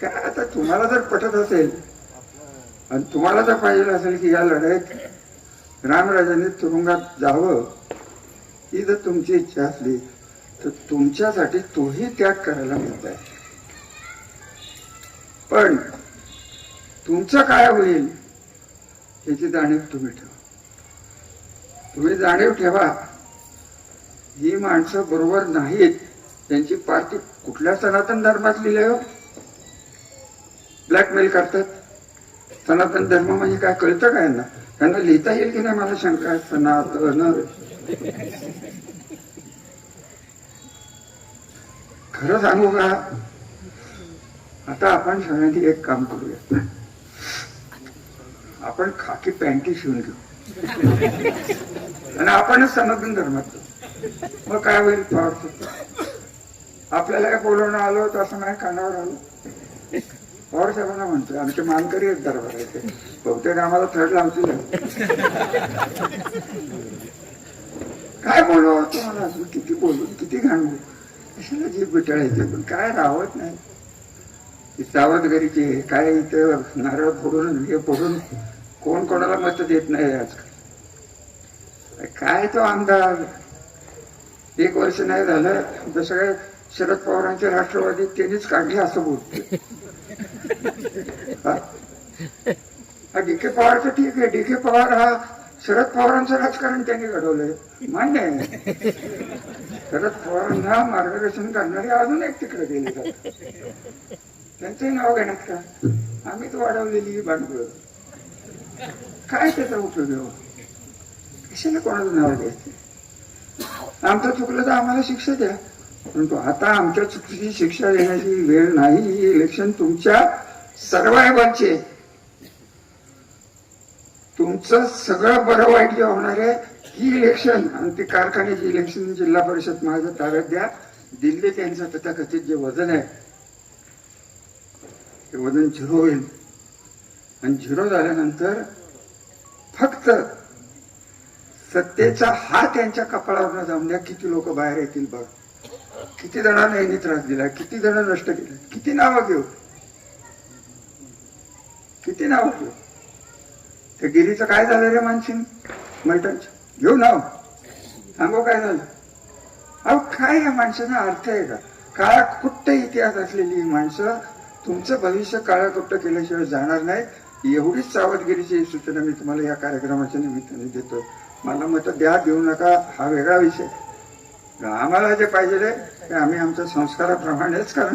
काय आता तुम्हाला जर पटत असेल आणि तुम्हाला जर पाहिजे असेल की या लढाईत रामराजांनी तुरुंगात जावं, ही जर तुमची इच्छा असली तर तुमच्यासाठी तोही त्याग करायला मिळत आहे. पण तुमचं काय होईल याची जाणीव तुम्ही ठेवा. तुम्ही जाणीव ठेवा, ही माणसं बरोबर नाहीत. त्यांची पार्टी कुठल्या सनातन धर्मात लिहिलंय हो? ब्लॅकमेल करतात. सनातन धर्म म्हणजे काय कळतं काय ना? त्यांना लिहिता येईल की नाही मला शंका आहे. सनातन खरं सांगू का, आता आपण सगळ्यांनी एक काम करूया, आपण खाकी पॅन्टी शिवून घेऊ आणि आपणच सनातन धर्मात. मग काय होईल? आपल्याला काय बोलवणं आलो तर असं नाही कानावर आलो. पवार साहेबांना म्हणतोय, आमचे मानकरी आहेत दरबाराचे, बहुतेक आम्हाला थर्ड लावतील. काय बोलू तुम्हाला, अजून किती बोलू, किती घाणू, कशाला जीभ बिटाळायचे. पण काय राहत नाही. सावधगिरीची काय इथे नारळ फोडून हे फोडून कोण कोणाला मत देत नाही आजकाल. काय तो आमदार 1 वर्ष नाही झालं जसं काय शरद पवारांचे राष्ट्रवादी त्यांनीच काढले असं बोलते. डी.के. पवारचं ठीक आहे, डी.के. पवार हा शरद पवारांचं राजकारण त्यांनी घडवलंय, मान्य आहे. शरद पवारांना मार्गदर्शन करणारे अजून एक तिकडे गेले जातात. त्यांचंही नाव घेण्यात का? आम्हीच वाढवलेली भांडवल. काय त्याचा उपयोग आहे? कशाला कोणाचं नाव घ्यायचं? आमचं चुकलं तर आम्हाला शिक्षा द्या, परंतु आता आमच्या चुकीची शिक्षा देण्याची वेळ नाही. ही इलेक्शन तुमच्या सर्वांचे, तुमचं सगळं बरं वाईट जे होणार आहे ही इलेक्शन, आणि ती कारखान्याची इलेक्शन जिल्हा परिषद माझ्या ताब्यात द्या. दिल्ली त्यांचं तथाकथित जे वजन आहे ते वजन 0 होईल. आणि 0 झाल्यानंतर फक्त सत्तेचा हात त्यांच्या कपाळावर जाऊन द्या. किती लोक बाहेर येतील बघ. किती जणांना यांनी त्रास दिला, किती जण नष्ट केले, किती नावं घेऊ, किती नावं घेऊ. त्या गिरीचं काय झालं रे मानसिंग मलटणचं? घेऊ नाव, सांगू काय झालं? अहो काय या माणसांना अर्थ आहे का? काळा कुट्ट इतिहास असलेली ही माणसं तुमचं भविष्य काळा कुट्ट केल्याशिवाय जाणार नाही. एवढीच सावधगिरीची सूचना मी तुम्हाला या कार्यक्रमाच्या निमित्ताने देतोय. मला मत द्या देऊ नका हा वेगळा विषय. आम्हाला जे पाहिजे ते आम्ही आमच्या संस्काराप्रमाणेच करणार.